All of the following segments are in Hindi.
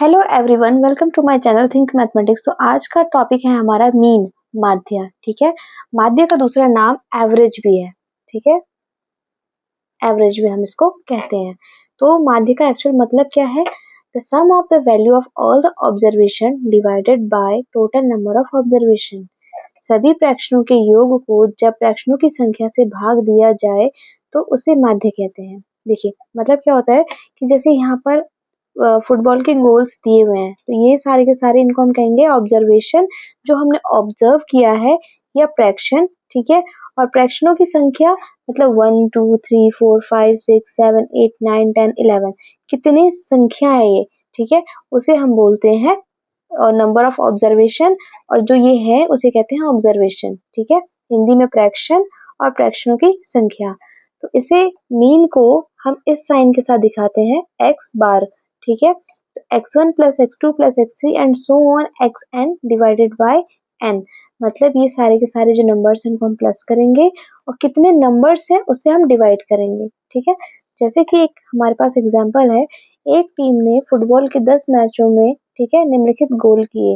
Hello everyone, welcome to my channel think mathematics. तो आज का टॉपिक है हमारा मीन, माध्य। ठीक है, माध्य का दूसरा नाम एवरेज भी है। ठीक है, एवरेज भी हम इसको कहते हैं। तो माध्य का एक्चुअल मतलब क्या है? The sum of the value of all the observation divided by total number of observation. सभी प्रेक्षणों के योग को जब प्रेक्षणों की संख्या से भाग दिया जाए तो उसे माध्य कहते हैं। देखिए मतलब क्या होता है कि जैसे यहाँ पर फुटबॉल के गोल्स दिए हुए हैं, तो ये सारे के सारे इनको हम कहेंगे ऑब्जर्वेशन, जो हमने ऑब्जर्व किया है, या प्रेक्षण। ठीक है, और प्रेक्षणों की संख्या मतलब 1 2 3 4 5 6 7 8 9 10 11, कितनी संख्या है ये। ठीक है, उसे हम बोलते हैं और नंबर ऑफ ऑब्जर्वेशन, और जो ये है उसे कहते हैं ऑब्जर्वेशन। ठीक है, हिंदी में प्रेक्षण और प्रेक्षणों की संख्या। तो इसे मीन को हम इस साइन के साथ दिखाते हैं, एक्स बार। ठीक है, तो x1 plus x2 plus x3 and so on xn divided by n। मतलब ये सारे के सारे जो नंबर्स हैं उनको हम प्लस करेंगे और कितने नंबर्स हैं उससे हम डिवाइड करेंगे। ठीक है, जैसे कि एक हमारे पास एग्जांपल है, एक टीम ने फुटबॉल के 10 मैचों में, ठीक है, निम्नलिखित गोल किए।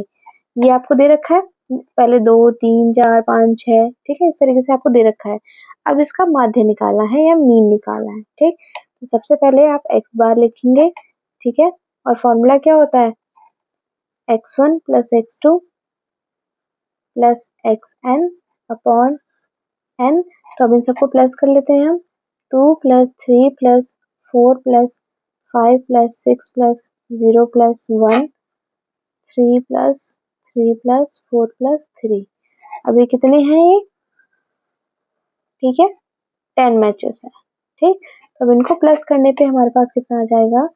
ये आपको दे रखा है, पहले 2 3 4 5 6। ठीक है, इस तरीके से आपको दे रखा है। अब इसका माध्य निकालना है या मीन निकालना है। ठीक, तो सबसे पहले आप x बार लिखेंगे। ठीक है, और फॉर्मूला क्या होता है? x1 plus x2 plus xn upon n। तो अब इन सबको प्लस कर लेते हैं हम। 2 plus 3 plus 4 plus 5 plus 6 plus 0 plus 1, 3 plus 3 plus 4 plus 3। अब ये कितने हैं ये? ठीक है, 10 मैचेस है। ठीक, तो अब इनको प्लस करने पे हमारे पास कितना आ जाएगा?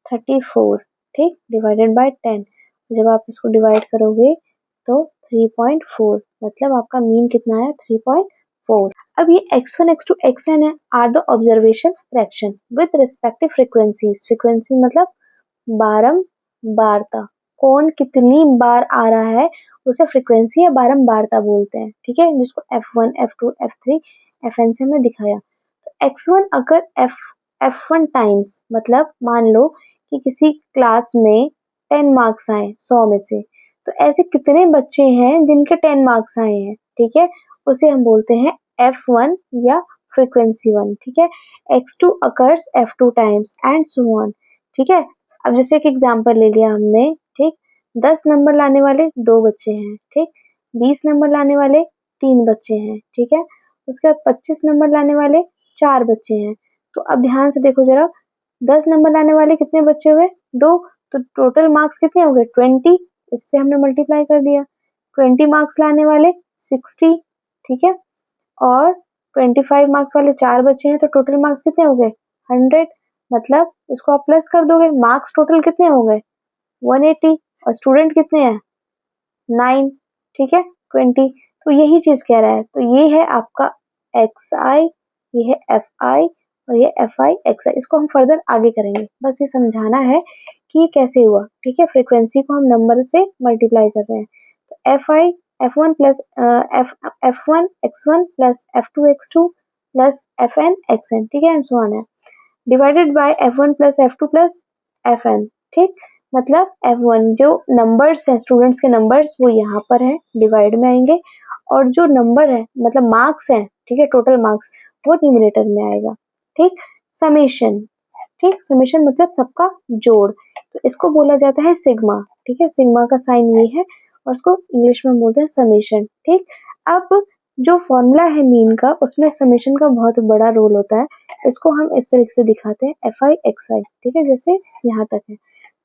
34। ठीक, डिवाइडेड बाय 10। जब आप इसको डिवाइड करोगे तो 3.4, मतलब आपका मीन कितना आया? 3.4। अब ये x1 x2 xn है, are the observation fraction with respective frequencies. Frequency मतलब बारंबारता, कौन कितनी बार आ रहा है उसे फ्रीक्वेंसी या बारंबारता बोलते हैं। ठीक है, जिसको f1 f2 f3 fn से हमने दिखाया। x1 अगर f1 टाइम्स, मतलब मान लो कि किसी क्लास में 10 मार्क्स आए 100 में से, तो ऐसे कितने बच्चे हैं जिनके 10 मार्क्स आए हैं। ठीक है, उसे हम बोलते हैं f1 या फ्रीक्वेंसी 1। ठीक है, x2 occurs f2 times and so on. ठीक है, अब जैसे एक एग्जांपल ले लिया हमने। ठीक, 10 नंबर लाने वाले 2 बच्चे हैं। ठीक, 20 नंबर लाने वाले 3 बच्चे हैं। ठीक है, उसके बाद 25 नंबर लाने वाले 4 बच्चे हैं। तो अब ध्यान से देखो जरा, 10 नंबर लाने वाले कितने बच्चे हुए? 2। तो टोटल मार्क्स कितने हो गए? 20। इससे हमने मल्टीप्लाई कर दिया। 20 मार्क्स लाने वाले 60। ठीक है, और 25 मार्क्स वाले 4 बच्चे हैं, तो टोटल मार्क्स कितने हो गए? 100। मतलब इसको आप प्लस कर दोगे, मार्क्स टोटल कितने हो गए? 180। और स्टूडेंट कितने हैं? 9। ठीक है, 20। तो यही चीज कह रहा है। तो ये है आपका xi, ये है fi, और ये fi xi। इसको हम फर्दर आगे करेंगे, बस ये समझाना है कि ये कैसे हुआ। ठीक है, फ्रीक्वेंसी को हम नंबर से मल्टीप्लाई कर रहे हैं। तो fi f1 plus f1 x1 plus f2 x2 plus fn xn। ठीक है, एंड सो ऑन है, divided by f1 plus f2 plus fn। ठीक, मतलब f1 जो नंबर्स है, स्टूडेंट्स के नंबर्स, वो यहाँ पर है, डिवाइड में आएंगे, और जो नंबर है मतलब मार्क्स है, ठीक है, टोटल मार्क्स, वो न्यूमरेटर में आएगा। ठीक, समेशन। ठीक, समेशन मतलब सबका जोड़, तो इसको बोला जाता है सिग्मा। ठीक है, सिग्मा का साइन ये है, और उसको इंग्लिश में बोलते हैं समेशन। ठीक, अब जो फॉर्मूला है मीन का, उसमें समेशन का बहुत बड़ा रोल होता है। इसको हम इस तरीके से दिखाते हैं, एफ आई एक्स आई। ठीक है, जैसे यहाँ तक है,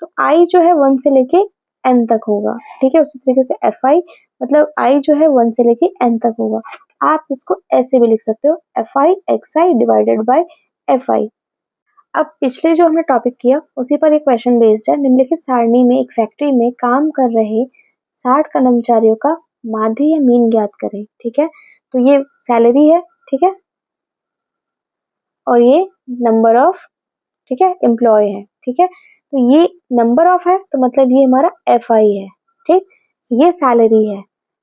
तो आई जो है 1 से लेके n तक होगा। ठीक है, उसी तरीके से एफ आई मतलब आई जो है 1 से लेके n तक होगा। आप इसको ऐसे भी लिख सकते हो, F I X I divided by F I. अब पिछले जो हमने टॉपिक किया उसी पर एक क्वेश्चन बेस्ड है। निम्नलिखित सारणी में एक फैक्ट्री में काम कर रहे 60 कर्मचारियों का माध्य या मीन ज्ञात करें। ठीक है, तो ये सैलरी है। ठीक है, और ये नंबर ऑफ, ठीक है, एम्प्लॉय है। ठीक है, तो ये नंबर ऑफ है, तो मतलब ये हमारा एफ आई है। ठीक, ये सैलरी है,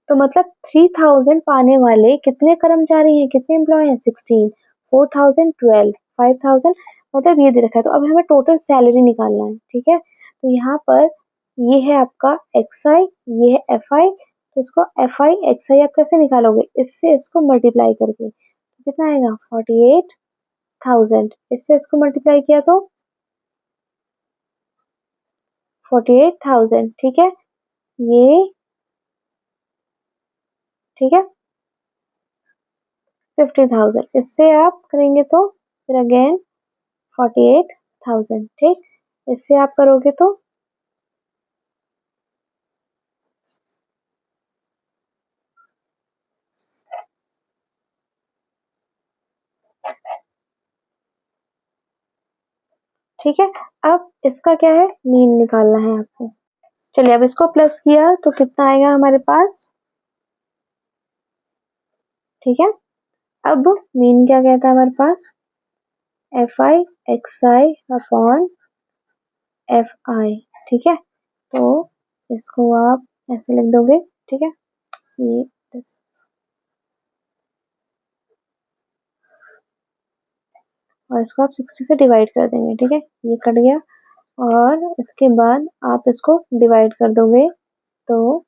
तो मतलब 3000 पाने वाले कितने कर्मचारी हैं, कितने एम्प्लॉय हैं? 16। 4000 12, 5000, मतलब ये दे रखा है। तो अब हमें टोटल सैलरी निकालना है। ठीक है, तो यहाँ पर ये है आपका xi, ये है fi, तो इसको fi xi आप कैसे निकालोगे, इससे इसको मल्टीप्लाई करके, तो कितना आएगा 48,000, इससे इसको मल्टीप्लाई किया तो 48,000, ठीक है, ये ठीक है 50,000, इससे आप करेंगे तो फिर अगेन 48,000, ठीक, इससे आप करोगे तो ठीक है। अब इसका क्या है, मीन निकालना है आपको। चलिए अब इसको प्लस किया तो कितना आएगा हमारे पास, ठीक है। अब मीन क्या कहता है हमारे पास, F I X I upon F I, ठीक है, तो इसको आप ऐसे लिख दोगे, ठीक है, ये और इसको आप 60 से डिवाइड कर देंगे, ठीक है, ये कट गया, और इसके बाद आप इसको डिवाइड कर दोगे तो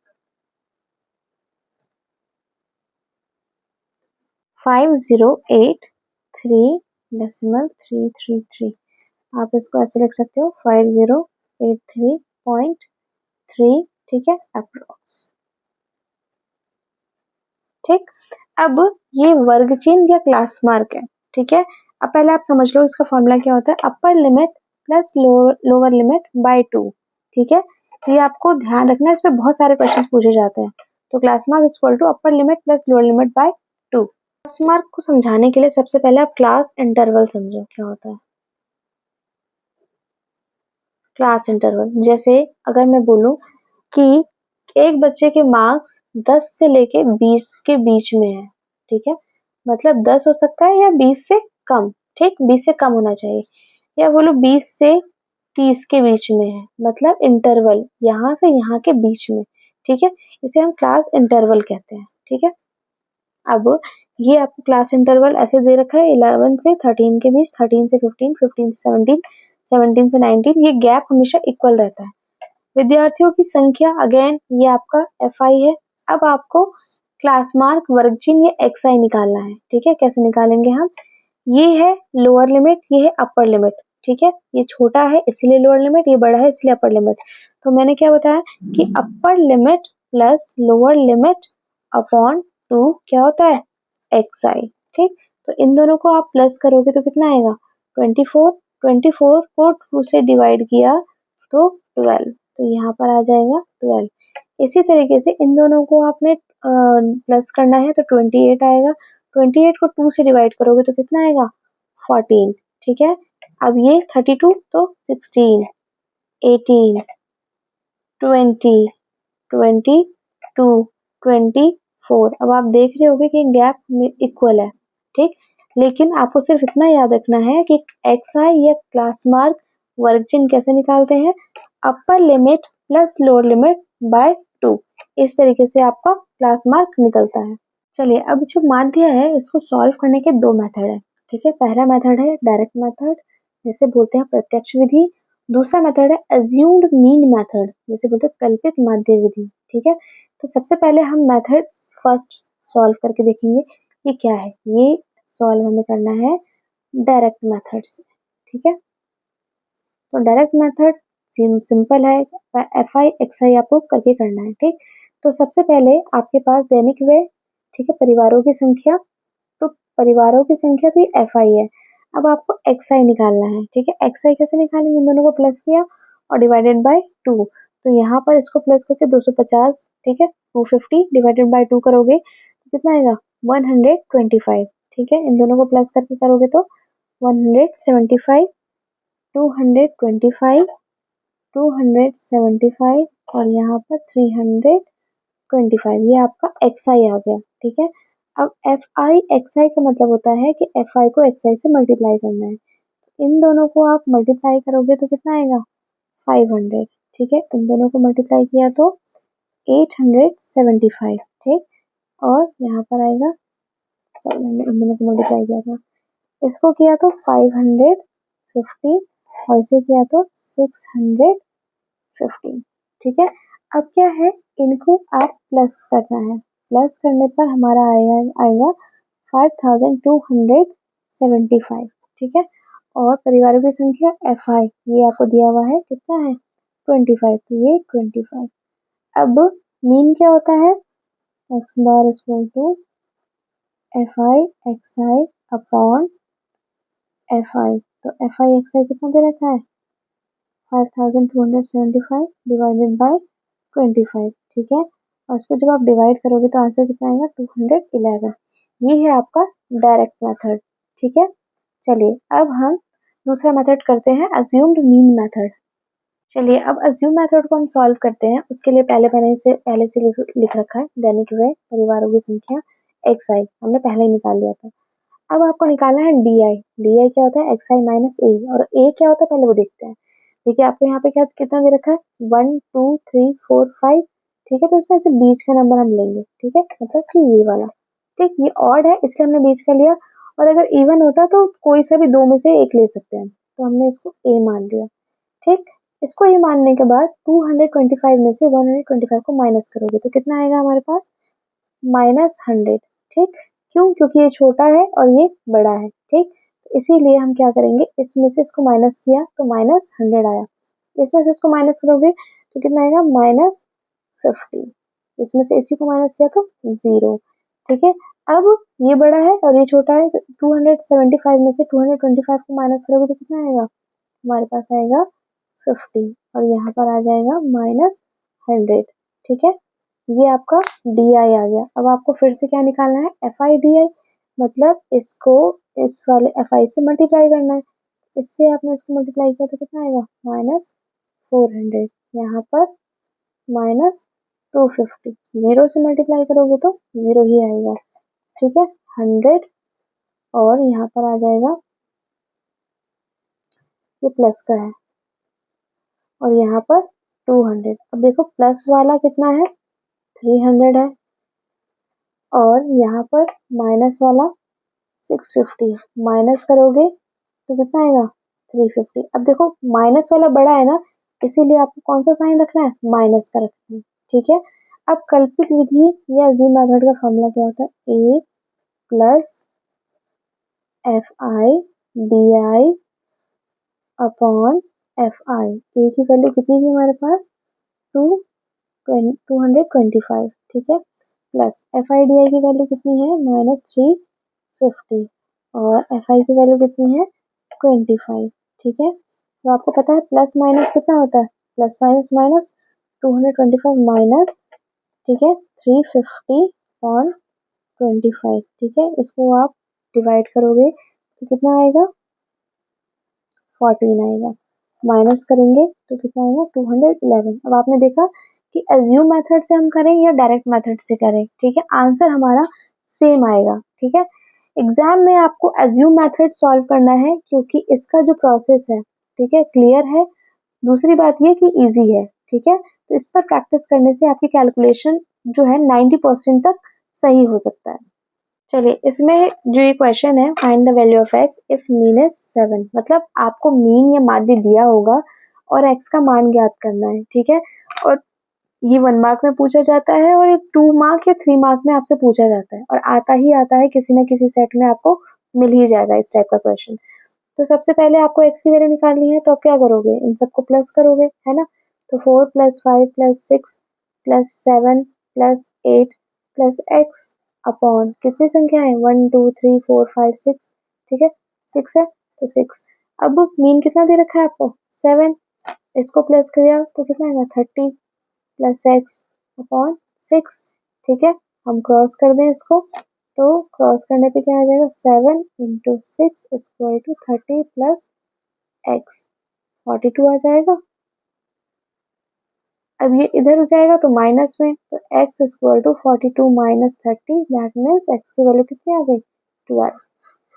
5083.333, आप इसको ऐसे लिख सकते हो 5083.3, ठीक है, अप्रोक्स, ठीक। अब ये वर्ग चिन्ह या क्लास मार्क है, ठीक है। अब पहले आप समझ लो इसका फॉर्मूला क्या होता है, upper limit plus lower limit by 2, ठीक है, तो ये आपको ध्यान रखना है, इसमें बहुत सारे क्वेश्चन पूछे जाते हैं। तो class mark equal to upper limit plus lower limit by 2। Class mark को समझाने के लिए सबसे पहले आप क्लास इंटरवल समझो क्या होता है। क्लास इंटरवल, जैसे अगर मैं बोलूं कि एक बच्चे के मार्क्स 10 से लेके 20 के बीच में है, ठीक है, मतलब 10 हो सकता है या 20 से कम, ठीक, 20 से कम होना चाहिए, या बोलो 20 से 30 के बीच में है, मतलब इंटरवल यहाँ से यहाँ के बीच में, ठीक है, इसे हम क्लास इंटरवल कहते हैं, ठीक है। अब ये आपको क्लास इंटरवल ऐसे दे रखा है 11 से 13 के बीच, 13 से 15, 15 से 17, 17 से 19, ये गैप हमेशा इक्वल रहता है। विद्यार्थियों की संख्या, अगेन ये आपका एफ आई है। अब आपको क्लास मार्क वर्ग चिन्ह ये एक्स आई निकालना है, ठीक है, कैसे निकालेंगे हम, ये है लोअर लिमिट, ये है अपर लिमिट, ठीक है, ये छोटा है इसलिए लोअर लिमिट, ये बड़ा है इसलिए अपर लिमिट, तो मैंने क्या बताया कि अपर limit plus lower limit upon 2 क्या होता है एक्स आई, ठीक, तो इन दोनों को आप प्लस करोगे तो कितना आएगा 24, 24 को 2 से डिवाइड किया तो 12, तो यहाँ पर आ जाएगा 12। इसी तरीके से इन दोनों को आपने प्लस करना है तो 28 आएगा, 28 को 2 से डिवाइड करोगे तो कितना आएगा 14, ठीक है। अब ये 32 तो 16, 18, 20, 22, 24, अब आप देख रहे होगे कि गैप में इक्वल है, ठीक, लेकिन आपको सिर्फ इतना याद रखना है कि एक्स आई या क्लास मार्क वर्ग चिन्ह कैसे निकालते हैं, upper limit plus lower limit by 2, इस तरीके से आपका क्लास मार्क निकलता है। चलिए अब जो माध्य है इसको सॉल्व करने के दो मेथड है, ठीक है, पहला मेथड है डायरेक्ट मेथड जिसे बोलते हैं प्रत्यक्ष विधि, दूसरा मेथड है अज्यूम्ड मीन मेथड जिसे बोलते हैं कल्पित माध्य विधि, ठीक है। तो सबसे पहले हम मेथड फर्स्ट सॉल्व करके देखेंगे ये क्या है, ये सॉल्व हमें करना है डायरेक्ट मेथड से, ठीक है। तो डायरेक्ट मेथड सिंपल है, एफ आई एक्स आई आपको करके करना है, ठीक। तो सबसे पहले आपके पास दैनिक व्यय, ठीक है, परिवारों की संख्या, तो परिवारों की संख्या तो ये एफ आई है, अब आपको एक्स आई निकालना है, ठीक है, एक्स आई कैसे निकालेंगे, इन दोनों को प्लस किया और डिवाइडेड बाय 2, तो यहाँ पर इसको प्लस करके 250, ठीक है, 250 डिवाइडेड बाय 2 करोगे तो कितना आएगा 125, ठीक है, इन दोनों को प्लस करके करोगे तो 175, 225, 275 और यहाँ पर 325, ये आपका एक्स आई आ गया, ठीक है। अब एफ आई एक्स आई का मतलब होता है कि एफ आई को एक्स आई से मल्टीप्लाई करना है, इन दोनों को आप मल्टीप्लाई करोगे तो कितना आएगा 500, ठीक है, इन दोनों को मल्टीप्लाई किया तो 875, ठीक, और यहाँ पर आएगा 700, इन दोनों को मल्टीप्लाई किया था, इसको किया तो 550 और इसे किया तो 650, ठीक है। अब क्या है, इनको आप प्लस करना है, प्लस करने पर हमारा आएगा 5275, ठीक है। और परिवारों की संख्या FI ये आपको दिया हुआ है, कितना है 25, तो ये 25। अब मीन क्या होता है, x bar equal to FI XI upon FI, तो FI XI कितना दे रखा है 5275 डिवाइडेड बाय 25, ठीक है। और इसको जब आप डिवाइड करोगे तो आंसर कितना आएगा 211। ये है आपका डायरेक्ट मेथड, ठीक है। चलिए अब हम दूसरा मेथड करते हैं, अज्यूम्ड मीन मेथड। चलिए अब अज्यूम मेथड को हम सॉल्व करते हैं। उसके लिए पहले से लिख रखा है दैनिक व्यय परिवारों की संख्या XI, हमने पहले ही निकाल लिया था। अब आपको निकालना है DI। DI क्या होता है XI माइनस A, और A क्या होता है पहले वो देखते हैं। देखिए आपको यहाँ पे क्या कितना दे रखा है 1 2 3 4 5, ठीक है। तो इसमें से बीच का नंबर हम लेंगे, ठीक है, मतलब कि ये वाला, ठीक। ये ऑड है इसलिए हमने बीच का लिया, और अगर इवन होता तो कोई सा भी दो में से एक ले सकते हैं, तो हमने इसको A मान लिया, ठीक। इसको A मानने के बाद 225 में से 125 को माइनस करोगे तो कितना आएगा हमारे पास -100, ठीक। क्यों, क्योंकि ये छोटा है और ये बड़ा है, ठीक। इसीलिए हम क्या करेंगे, इसमें से इसको माइनस किया तो -100 आया, इसमें से इसको माइनस करोगे तो कितना आएगा -50, इसमें से इसी को माइनस किया तो 0, ठीक है। अब ये बड़ा है और ये छोटा है, तो 275 में से 225 को माइनस करोगे तो कितना आएगा, हमारे पास आएगा 50, और यहाँ पर आ जाएगा -100, ठीक है। ये आपका DI आ गया। अब आपको फिर से क्या निकालना है FI DI, मतलब इसको इस वाले FI से मल्टीप्लाई करना है। इससे आपने इसको मल्टीप्लाई किया तो कितना आएगा -400, यहाँ पर -250, 0 से मल्टीप्लाई करोगे तो 0 ही आएगा, ठीक है। 100 और यहाँ पर आ जाएगा, ये प्लस का है, और यहाँ पर 200। अब देखो प्लस वाला कितना है 300 है, और यहाँ पर माइनस वाला 650, माइनस करोगे तो कितना आएगा 350। अब देखो माइनस वाला बड़ा है ना, इसीलिए आपको कौन सा साइन रखना है, माइनस का रखना है, ठीक है। अब कल्पित विधि या अज्यूम मेथड का फॉर्मूला क्या होता है, A plus FI DI upon FI। A की वैल्यू कितनी थी हमारे पास 225, ठीक है, प्लस FI DI की वैल्यू कितनी है -350, और FI की वैल्यू कितनी है 25, ठीक है। तो आपको पता है प्लस माइनस कितना होता है, प्लस माइनस माइनस 225 माइनस, ठीक है, 350 ऑन 25, ठीक है। इसको आप डिवाइड करोगे तो कितना आएगा 14 आएगा, माइनस करेंगे तो कितना आएगा 211। अब आपने देखा कि अज्यूम मेथड से हम करें या डायरेक्ट मेथड से करें, ठीक है, आंसर हमारा सेम आएगा, ठीक है। एग्जाम में आपको अज्यूम मेथड सॉल्व करना है क्योंकि इसका जो प्रोसेस है, ठीक है, क्लियर है। दूसरी बात ये कि इजी है, ठीक है। तो इस पर प्रैक्टिस करने से आपकी कैलकुलेशन जो है 90% तक सही हो सकता है। चलिए इसमें जो ये क्वेश्चन है, find the value of x if mean is 7, मतलब आपको मीन या माध्य दिया होगा और x का मान ज्ञात करना है, ठीक है। और ये 1 मार्क में पूछा जाता है और एक 2 मार्क या 3 मार्क में आपसे पूछा जाता है, और आता ही आता है, किसी न किसी सेट में आपको मिल ही जाएगा इस टाइप का क्वेश्चन। तो सबसे पहले आपको x की वैल्यू निकालनी है, तो आप क्या करोगे, इन सबको प्लस करोगे, है ना। तो 4 + 5 + 6 + 7 + 8 + x अपॉन कितनी संख्या है 1 2 3 4 5 6, ठीक है, 6 है तो 6। अब मीन कितना दे रखा है आपको 7, इसको प्लस किया तो कितना आएगा 30 + x अपॉन 6, ठीक है। हम क्रॉस कर दें इसको, तो क्रॉस करने पे क्या आ जाएगा 7 × 6 = 30 + x 42 आ जाएगा। अब ये इधर हो जाएगा तो माइनस में, तो x = 42 - 30, दैट मीन्स x की वैल्यू कितनी आ गई 12।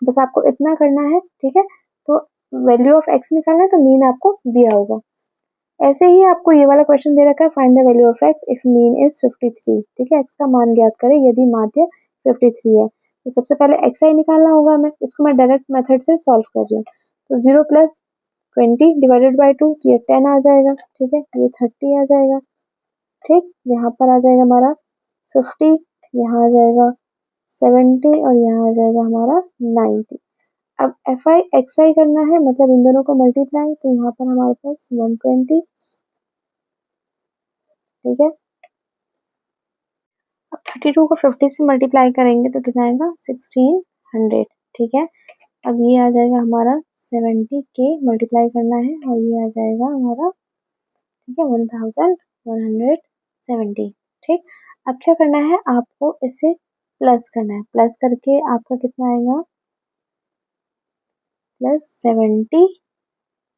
बस आपको इतना करना है, ठीक है। तो वैल्यू ऑफ x निकालना है तो मीन आपको दिया होगा। ऐसे ही आपको ये वाला क्वेश्चन दे रखा है, find the value of x if mean is 53, ठीक है, x का मान ज्ञात करें यदि माध्य 53 है। तो सबसे पहले xi निकालना होगा हमें, इसको मैं डायरेक्ट मेथड से सॉल्व कर रही हूँ। तो 0 + 20 / 2 तो ये 10 आ जाएगा, ठीक है, ये 30 आ जाएगा। ठीक, यहाँ पर आ जाएगा हमारा 50, यहाँ आ जाएगा 70 और यहाँ आ जाएगा हमारा 90। अब FI XI करना है, मतलब इन दोनों को मल्टीप्लाई, तो यहाँ पर हमारे पास 120, ठीक है। अब 32 को 50 से मल्टीप्लाई करेंगे तो कितना आएगा 1600, ठीक है। अब ये आ जाएगा हमारा 70 के मल्टीप्लाई करना है और ये आ जाएगा हमारा, ठीक है, 1170, ठीक। अब क्या करना है, आपको इसे प्लस करना है, प्लस करके आपका कितना आएगा प्लस 70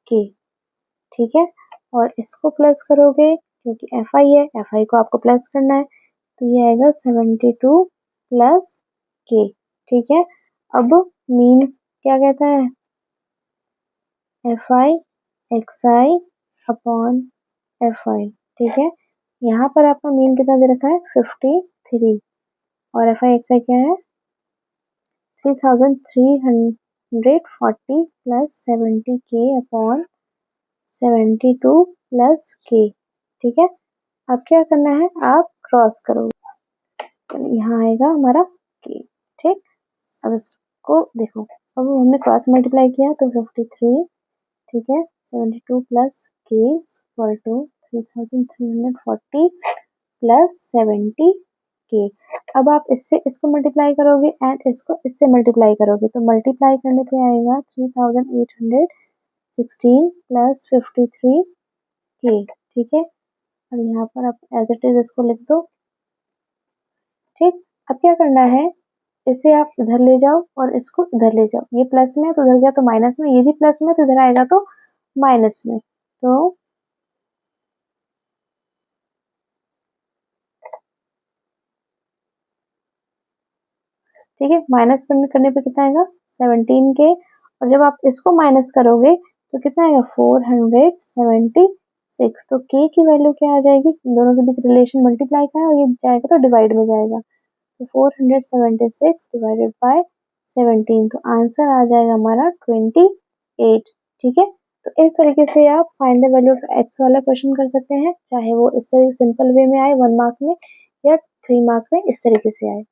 के, ठीक है। और इसको प्लस करोगे क्योंकि FI है, FI को आपको प्लस करना है, तो ये आएगा 72 प्लस के, ठीक है। अब मीन क्या कहता है, FI XI अपॉन FI, ठीक है। यहाँ पर आपका मीन कितना दे रखा है 53 और FI XI क्या है 3340 प्लस 70 के अपॉन 72 प्लस के, ठीक है। अब क्या करना है, आप क्रॉस करोगे, तो यहाँ आएगा हमारा के, ठीक। अब इसको देखो, अब हमने क्रॉस मल्टीप्लाई किया तो 53, ठीक है, 72 प्लस के इक्वल टू 3340 प्लस 70 के। अब आप इससे इसको मल्टीप्लाई करोगे एंड इसको इससे मल्टीप्लाई करोगे, तो मल्टीप्लाई करने पे आएगा 3816 प्लस 53 के, ठीक है। और यहाँ पर आप एज इट इज इसको लिख दो, ठीक। अब क्या करना है, इसे आप इधर ले जाओ और इसको इधर ले जाओ, ये प्लस में तो उधर गया तो माइनस में, ये भी प्लस में तो इधर आएगा तो माइनस में, तो ठीक है, माइनस करने पे कितना आएगा 17 के, और जब आप इसको माइनस करोगे तो कितना आएगा 476, तो के की वैल्यू क्या आ जाएगी, इन दोनों के बीच रिलेशन मल्टीप्लाई का है और ये जाएगा तो डिवाइड में जाएगा, तो 476 डिवाइडेड बाय 17, तो आंसर आ जाएगा हमारा 28, ठीक है। तो इस तरीके से आप find the value of x वाला क्वेश्चन कर सकते हैं, चाहे वो इस तरीके सिंपल वे में आए 1 मार्क में या 3 मार्क में इस तरीके से आए।